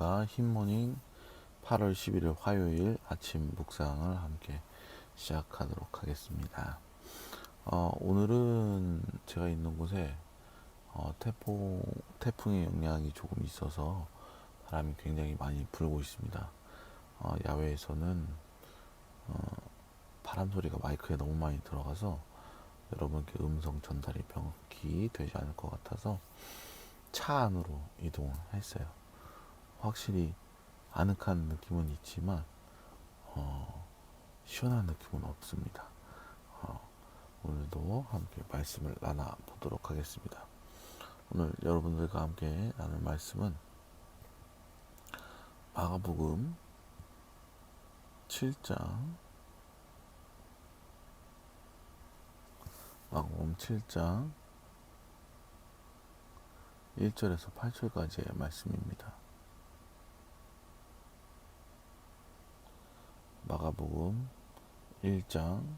안녕하십니까. 흰모닝 8월 11일 화요일 아침 묵상을 함께 시작하도록 하겠습니다. 오늘은 제가 있는 곳에 태풍의 영향이 조금 있어서 바람이 굉장히 많이 불고 있습니다. 야외에서는 바람 소리가 마이크에 너무 많이 들어가서 여러분께 음성 전달이 명확히 되지 않을 것 같아서 차 안으로 이동을 했어요. 확실히 아늑한 느낌은 있지만 시원한 느낌은 없습니다. 오늘도 함께 말씀을 나눠보도록 하겠습니다. 오늘 여러분들과 함께 나눌 말씀은 마가복음 7장 1절에서 8절까지의 말씀입니다. 마가복음 7장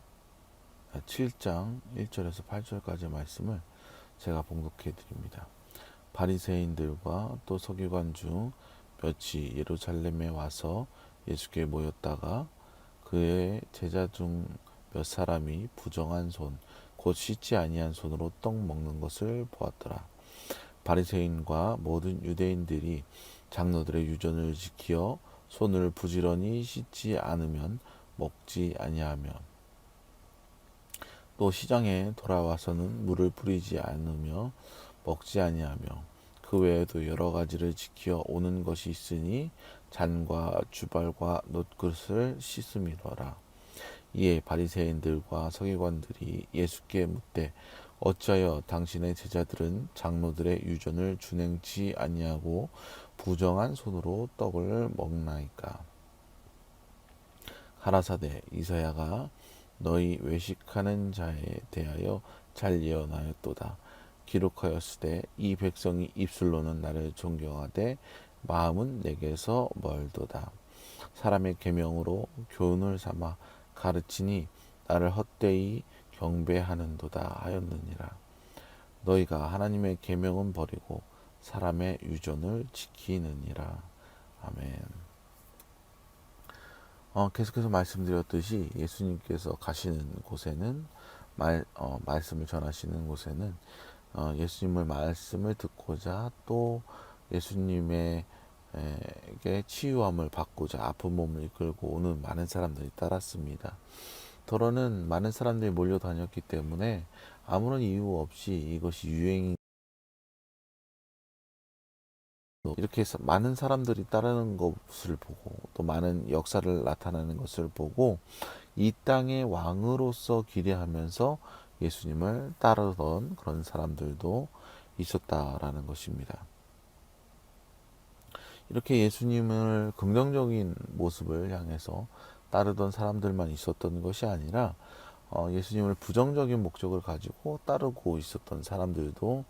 1절에서 8절까지의 말씀을 제가 봉독해 드립니다. 바리새인들과 또 서기관 중 몇이 예루살렘에 와서 예수께 모였다가 그의 제자 중 몇 사람이 부정한 손, 곧 씻지 아니한 손으로 떡 먹는 것을 보았더라. 바리새인과 모든 유대인들이 장로들의 유전을 지키어 손을 부지런히 씻지 않으면 먹지 아니하며 또 시장에 돌아와서는 물을 뿌리지 않으며 먹지 아니하며 그 외에도 여러 가지를 지키어 오는 것이 있으니 잔과 주발과 놋그릇을 씻음이더라. 이에 바리새인들과 서기관들이 예수께 묻되 어찌하여 당신의 제자들은 장로들의 유전을 준행치 아니하고 부정한 손으로 떡을 먹나이까? 가라사대 이사야가 너희 외식하는 자에 대하여 잘 예언하였도다. 기록하였으되 이 백성이 입술로는 나를 존경하되 마음은 내게서 멀도다. 사람의 계명으로 교훈을 삼아 가르치니 나를 헛되이 경배하는도다 하였느니라. 너희가 하나님의 계명은 버리고 사람의 유전을 지키느니라. 아멘. 계속해서 말씀드렸듯이 예수님께서 가시는 곳에는 말씀을 전하시는 곳에는 예수님의 말씀을 듣고자 또 예수님에게 치유함을 받고자 아픈 몸을 이끌고 오는 많은 사람들이 따랐습니다. 더러는 많은 사람들이 몰려다녔기 때문에 아무런 이유 없이 이것이 유행이 이렇게 많은 사람들이 따르는 것을 보고 또 많은 역사를 나타나는 것을 보고 이 땅의 왕으로서 기대하면서 예수님을 따르던 그런 사람들도 있었다라는 것입니다. 이렇게 예수님을 긍정적인 모습을 향해서 따르던 사람들만 있었던 것이 아니라 예수님을 부정적인 목적을 가지고 따르고 있었던 사람들도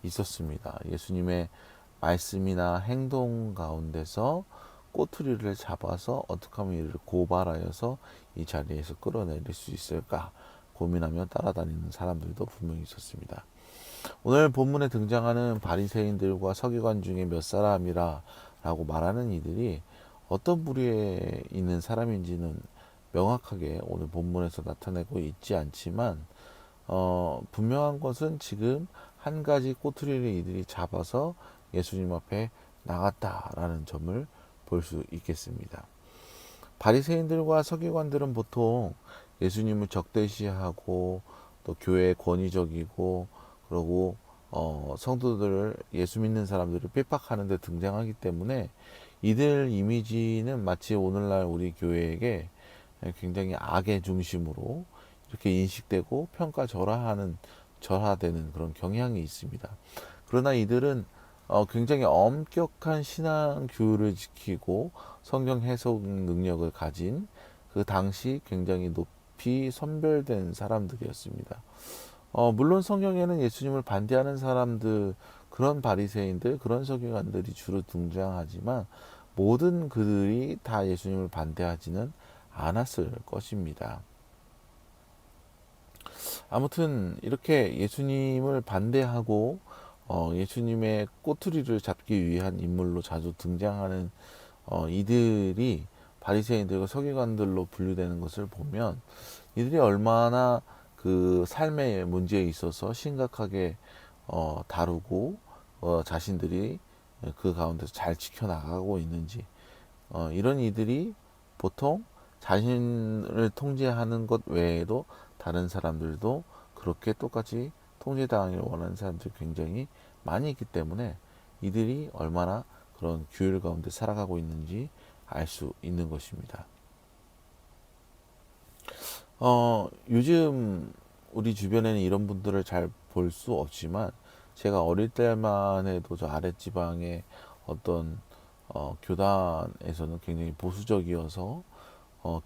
있었습니다. 예수님의 말씀이나 행동 가운데서 꼬투리를 잡아서 어떻게 하면 이를 고발하여서 이 자리에서 끌어내릴 수 있을까 고민하며 따라다니는 사람들도 분명히 있었습니다. 오늘 본문에 등장하는 바리새인들과 서기관 중에 몇 사람이라 라고 말하는 이들이 어떤 부류에 있는 사람인지는 명확하게 오늘 본문에서 나타내고 있지 않지만 분명한 것은 지금 한 가지 꼬투리를 이들이 잡아서 예수님 앞에 나갔다라는 점을 볼 수 있겠습니다. 바리새인들과 서기관들은 보통 예수님을 적대시하고 또 교회에 권위적이고 그리고 성도들을 예수 믿는 사람들을 핍박하는 데 등장하기 때문에 이들 이미지는 마치 오늘날 우리 교회에게 굉장히 악의 중심으로 이렇게 인식되고 절하되는 그런 경향이 있습니다. 그러나 이들은 굉장히 엄격한 신앙 규율을 지키고 성경 해석 능력을 가진 그 당시 굉장히 높이 선별된 사람들이었습니다. 물론 성경에는 예수님을 반대하는 사람들, 그런 바리새인들, 그런 서기관들이 주로 등장하지만 모든 그들이 다 예수님을 반대하지는 않았을 것입니다. 아무튼 이렇게 예수님을 반대하고 예수님의 꼬투리를 잡기 위한 인물로 자주 등장하는 이들이 바리새인들과 서기관들로 분류되는 것을 보면 이들이 얼마나 그 삶의 문제에 있어서 심각하게 다루고 자신들이 그 가운데서 잘 지켜나가고 있는지, 이런 이들이 보통 자신을 통제하는 것 외에도 다른 사람들도 그렇게 똑같이 통제당하기를 원하는 사람들이 굉장히 많이 있기 때문에 이들이 얼마나 그런 규율 가운데 살아가고 있는지 알 수 있는 것입니다. 요즘 우리 주변에는 이런 분들을 잘 볼 수 없지만 제가 어릴 때만 해도 저 아랫지방의 어떤 교단에서는 굉장히 보수적이어서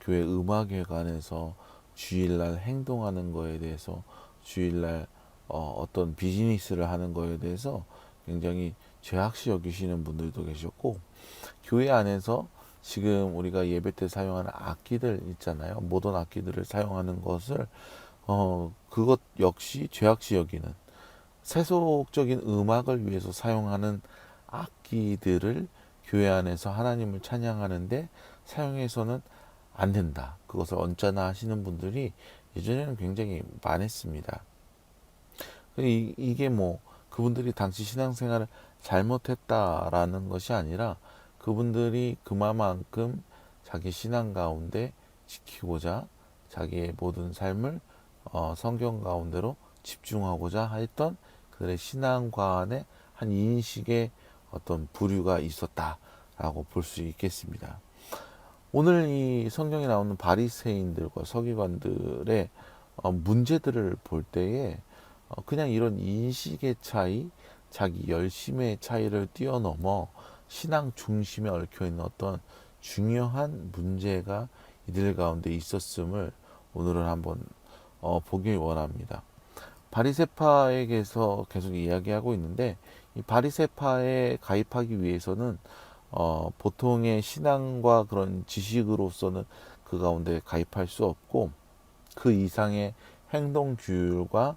교회 음악회관에서 주일날 행동하는 거에 대해서 주일날 어떤 비즈니스를 하는 거에 대해서 굉장히 죄악시 여기시는 분들도 계셨고, 교회 안에서 지금 우리가 예배 때 사용하는 악기들 있잖아요. 모던 악기들을 사용하는 것을 그것 역시 죄악시 여기는, 세속적인 음악을 위해서 사용하는 악기들을 교회 안에서 하나님을 찬양하는데 사용해서는 안 된다, 그것을 언짢아 하시는 분들이 예전에는 굉장히 많았습니다. 이게 뭐 그분들이 당시 신앙생활을 잘못했다라는 것이 아니라 그분들이 그만큼 자기 신앙 가운데 지키고자 자기의 모든 삶을 성경 가운데로 집중하고자 했던 그들의 신앙관의 한 인식의 어떤 부류가 있었다라고 볼 수 있겠습니다. 오늘 이 성경에 나오는 바리새인들과 서기관들의 문제들을 볼 때에 그냥 이런 인식의 차이, 자기 열심의 차이를 뛰어넘어 신앙 중심에 얽혀있는 어떤 중요한 문제가 이들 가운데 있었음을 오늘은 한번 보길 원합니다. 바리새파에게서 계속 이야기하고 있는데, 이 바리새파에 가입하기 위해서는 보통의 신앙과 그런 지식으로서는 그 가운데 가입할 수 없고, 그 이상의 행동 규율과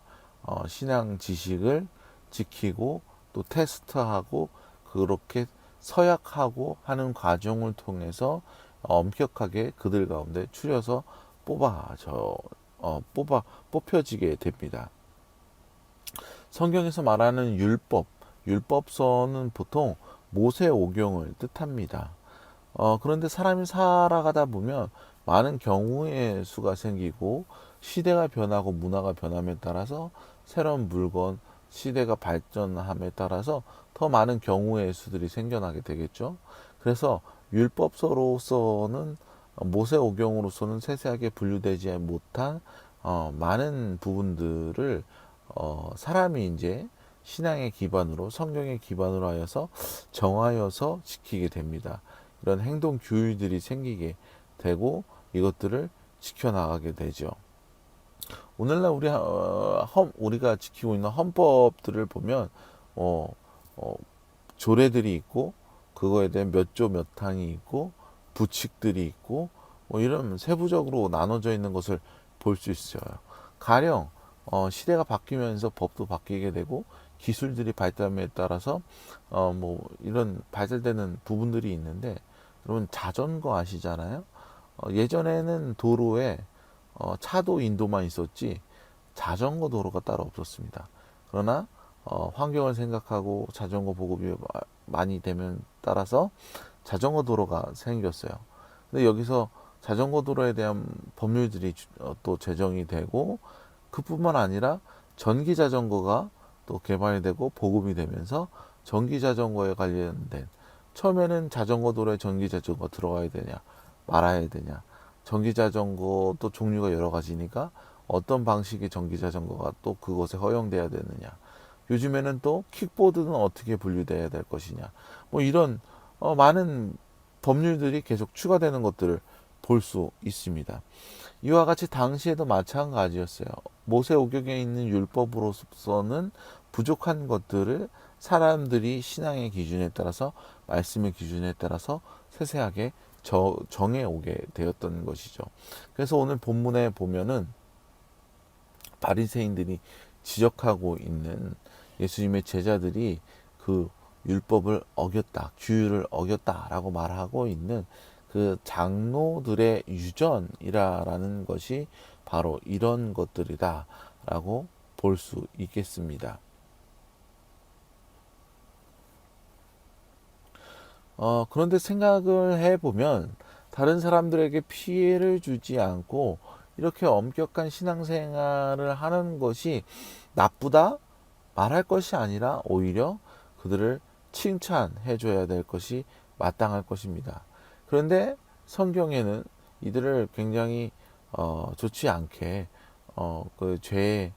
신앙 지식을 지키고 또 테스트하고 그렇게 서약하고 하는 과정을 통해서 엄격하게 그들 가운데 추려서 뽑혀지게 됩니다. 성경에서 말하는 율법서는 보통 모세오경을 뜻합니다. 그런데 사람이 살아가다 보면 많은 경우의 수가 생기고 시대가 변하고 문화가 변함에 따라서 새로운 물건, 시대가 발전함에 따라서 더 많은 경우의 수들이 생겨나게 되겠죠. 그래서 율법서로서는 모세오경으로서는 세세하게 분류되지 못한 많은 부분들을 사람이 이제 신앙의 기반으로, 성경의 기반으로 하여서 정하여서 지키게 됩니다. 이런 행동 규율들이 생기게 되고 이것들을 지켜나가게 되죠. 오늘날 우리가 지키고 있는 헌법들을 보면 조례들이 있고 그거에 대한 몇 조 몇 항이 있고 부칙들이 있고 이런 세부적으로 나눠져 있는 것을 볼 수 있어요. 가령 시대가 바뀌면서 법도 바뀌게 되고 기술들이 발달함에 따라서 이런 발달되는 부분들이 있는데, 여러분 자전거 아시잖아요? 예전에는 도로에 차도 인도만 있었지 자전거 도로가 따로 없었습니다. 그러나 환경을 생각하고 자전거 보급이 많이 되면 따라서 자전거 도로가 생겼어요. 근데 여기서 자전거 도로에 대한 법률들이 또 제정이 되고, 그뿐만 아니라 전기 자전거가 또 개발이 되고 보급이 되면서 전기 자전거에 관련된, 처음에는 자전거 도로에 전기 자전거 들어가야 되냐 말아야 되냐, 전기 자전거도 종류가 여러 가지니까 어떤 방식의 전기 자전거가 또 그것에 허용돼야 되느냐, 요즘에는 또 킥보드는 어떻게 분류돼야 될 것이냐, 이런 많은 법률들이 계속 추가되는 것들을 볼 수 있습니다. 이와 같이 당시에도 마찬가지였어요. 모세오경에 있는 율법으로서는 부족한 것들을 사람들이 신앙의 기준에 따라서, 말씀의 기준에 따라서 세세하게 정해오게 되었던 것이죠. 그래서 오늘 본문에 보면은 바리새인들이 지적하고 있는 예수님의 제자들이 그 율법을 어겼다, 규율을 어겼다라고 말하고 있는 그 장로들의 유전이라는 것이 바로 이런 것들이다라고 볼 수 있겠습니다. 그런데 생각을 해보면 다른 사람들에게 피해를 주지 않고 이렇게 엄격한 신앙생활을 하는 것이 나쁘다 말할 것이 아니라 오히려 그들을 칭찬해 줘야 될 것이 마땅할 것입니다. 그런데 성경에는 이들을 굉장히 좋지 않게 그 죄의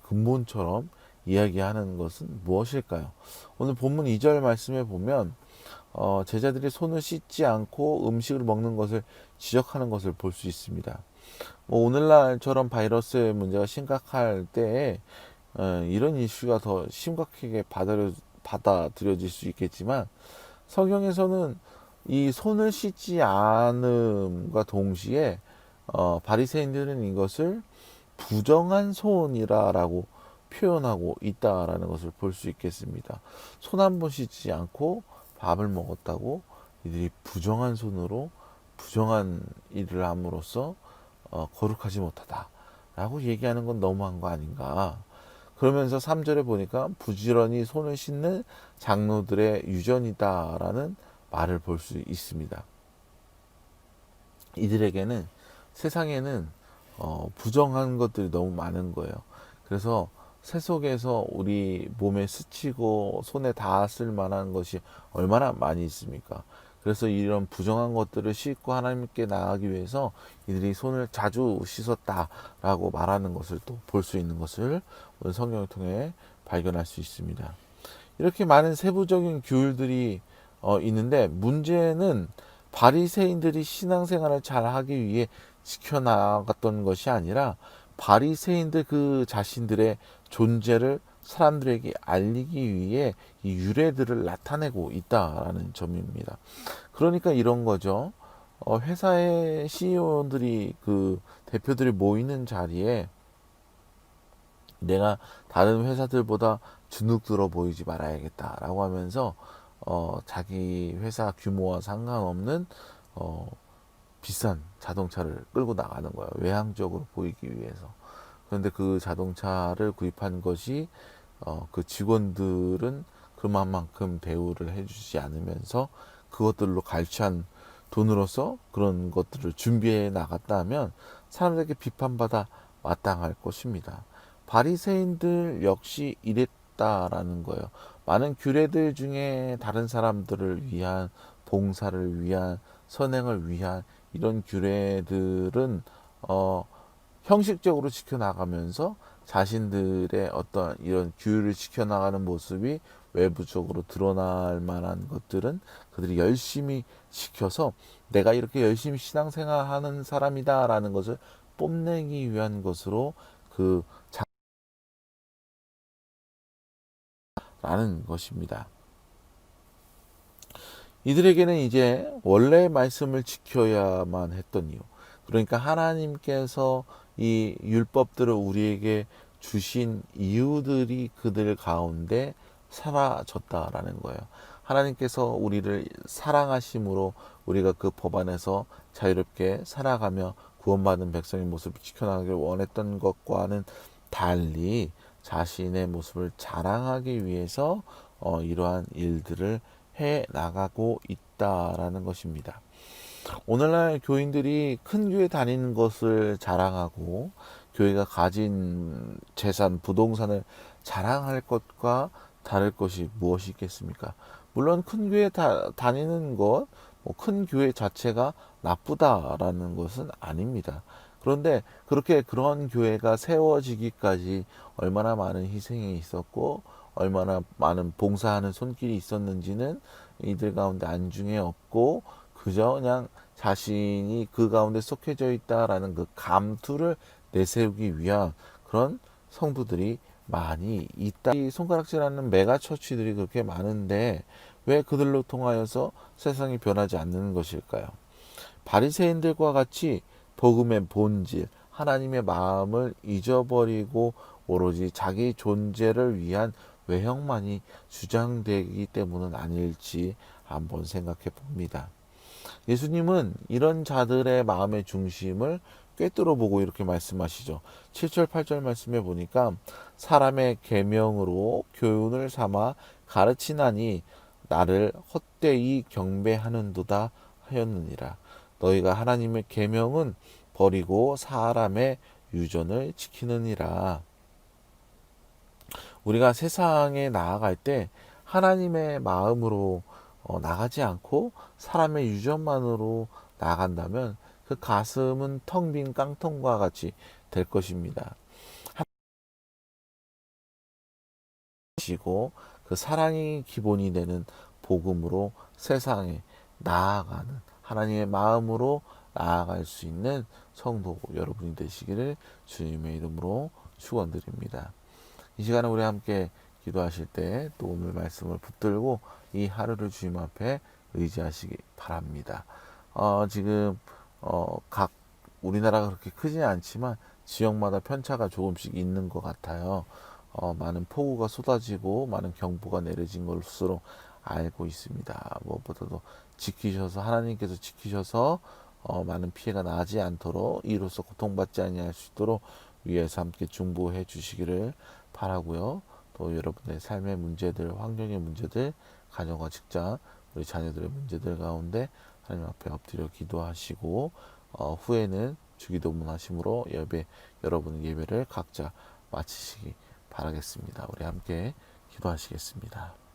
근본처럼 이야기하는 것은 무엇일까요? 오늘 본문 2절 말씀에 보면 제자들이 손을 씻지 않고 음식을 먹는 것을 지적하는 것을 볼 수 있습니다. 뭐 오늘날처럼 바이러스의 문제가 심각할 때에 이런 이슈가 더 심각하게 받아들여질 수 있겠지만 성경에서는 이 손을 씻지 않음과 동시에 바리새인들은 이것을 부정한 손이라고 표현하고 있다라는 것을 볼 수 있겠습니다. 손 한 번 씻지 않고 밥을 먹었다고 이들이 부정한 손으로 부정한 일을 함으로써 거룩하지 못하다라고 얘기하는 건 너무한 거 아닌가. 그러면서 3절에 보니까 부지런히 손을 씻는 장로들의 유전이다라는 말을 볼 수 있습니다. 이들에게는 세상에는 부정한 것들이 너무 많은 거예요. 그래서 세속에서 우리 몸에 스치고 손에 닿았을 만한 것이 얼마나 많이 있습니까? 그래서 이런 부정한 것들을 씻고 하나님께 나아가기 위해서 이들이 손을 자주 씻었다라고 말하는 것을 또 볼 수 있는 것을 오늘 성경을 통해 발견할 수 있습니다. 이렇게 많은 세부적인 규율들이 있는데 문제는 바리새인들이 신앙생활을 잘 하기 위해 지켜나갔던 것이 아니라 바리새인들 그 자신들의 존재를 사람들에게 알리기 위해 이 유래들을 나타내고 있다라는 점입니다. 그러니까 이런 거죠. 회사의 CEO들이 그 대표들이 모이는 자리에 내가 다른 회사들보다 주눅들어 보이지 말아야겠다라고 하면서 자기 회사 규모와 상관없는 비싼 자동차를 끌고 나가는 거예요. 외향적으로 보이기 위해서. 그런데 그 자동차를 구입한 것이 그 직원들은 그만큼 대우를 해주지 않으면서 그것들로 갈취한 돈으로서 그런 것들을 준비해 나갔다면 사람들에게 비판받아 마땅할 것입니다. 바리새인들 역시 이랬다라는 거예요. 많은 규례들 중에 다른 사람들을 위한 봉사를 위한 선행을 위한 이런 규례들은 형식적으로 지켜나가면서 자신들의 어떤 이런 규율을 지켜나가는 모습이 외부적으로 드러날 만한 것들은 그들이 열심히 지켜서 내가 이렇게 열심히 신앙생활하는 사람이다라는 것을 뽐내기 위한 것으로 그 라는 것입니다. 이들에게는 이제 원래의 말씀을 지켜야만 했던 이유. 그러니까 하나님께서 이 율법들을 우리에게 주신 이유들이 그들 가운데 사라졌다라는 거예요. 하나님께서 우리를 사랑하심으로 우리가 그 법 안에서 자유롭게 살아가며 구원받은 백성의 모습을 지켜나가길 원했던 것과는 달리 자신의 모습을 자랑하기 위해서 이러한 일들을 해 나가고 있다라는 것입니다. 오늘날 교인들이 큰 교회 다니는 것을 자랑하고 교회가 가진 재산, 부동산을 자랑할 것과 다를 것이 무엇이 있겠습니까? 물론 큰 교회 다니는 것, 큰 교회 자체가 나쁘다라는 것은 아닙니다. 그런데 그렇게 그런 교회가 세워지기까지 얼마나 많은 희생이 있었고 얼마나 많은 봉사하는 손길이 있었는지는 이들 가운데 안중에 없고 그저 그냥 자신이 그 가운데 속해져 있다라는 그 감투를 내세우기 위한 그런 성도들이 많이 있다. 이 손가락질하는 메가처치들이 그렇게 많은데 왜 그들로 통하여서 세상이 변하지 않는 것일까요? 바리새인들과 같이 복음의 본질, 하나님의 마음을 잊어버리고 오로지 자기 존재를 위한 외형만이 주장되기 때문은 아닐지 한번 생각해 봅니다. 예수님은 이런 자들의 마음의 중심을 꿰뚫어 보고 이렇게 말씀하시죠. 7절 8절 말씀에 보니까 사람의 계명으로 교훈을 삼아 가르치나니 나를 헛되이 경배하는도다 하였느니라. 너희가 하나님의 계명은 버리고 사람의 유전을 지키느니라. 우리가 세상에 나아갈 때 하나님의 마음으로 나가지 않고 사람의 유전만으로 나간다면 그 가슴은 텅 빈 깡통과 같이 될 것입니다. 하시고 그 사랑이 기본이 되는 복음으로 세상에 나아가는 하나님의 마음으로 나아갈 수 있는 성도 여러분이 되시기를 주님의 이름으로 축원드립니다. 이 시간에 우리 함께 기도하실 때 또 오늘 말씀을 붙들고 이 하루를 주님 앞에 의지하시기 바랍니다. 지금 각 우리나라가 그렇게 크지 않지만 지역마다 편차가 조금씩 있는 것 같아요. 많은 폭우가 쏟아지고 많은 경보가 내려진 것으로 알고 있습니다. 무엇보다도 지키셔서 하나님께서 지키셔서 많은 피해가 나지 않도록 이로써 고통받지 아니할 수 있도록 위에서 함께 중보해 주시기를 바라고요. 또 여러분의 삶의 문제들, 환경의 문제들, 가정과 직장, 우리 자녀들의 문제들 가운데 하나님 앞에 엎드려 기도하시고 후에는 주기도문 하심으로 예배 여러분 예배를 각자 마치시기 바라겠습니다. 우리 함께 기도하시겠습니다.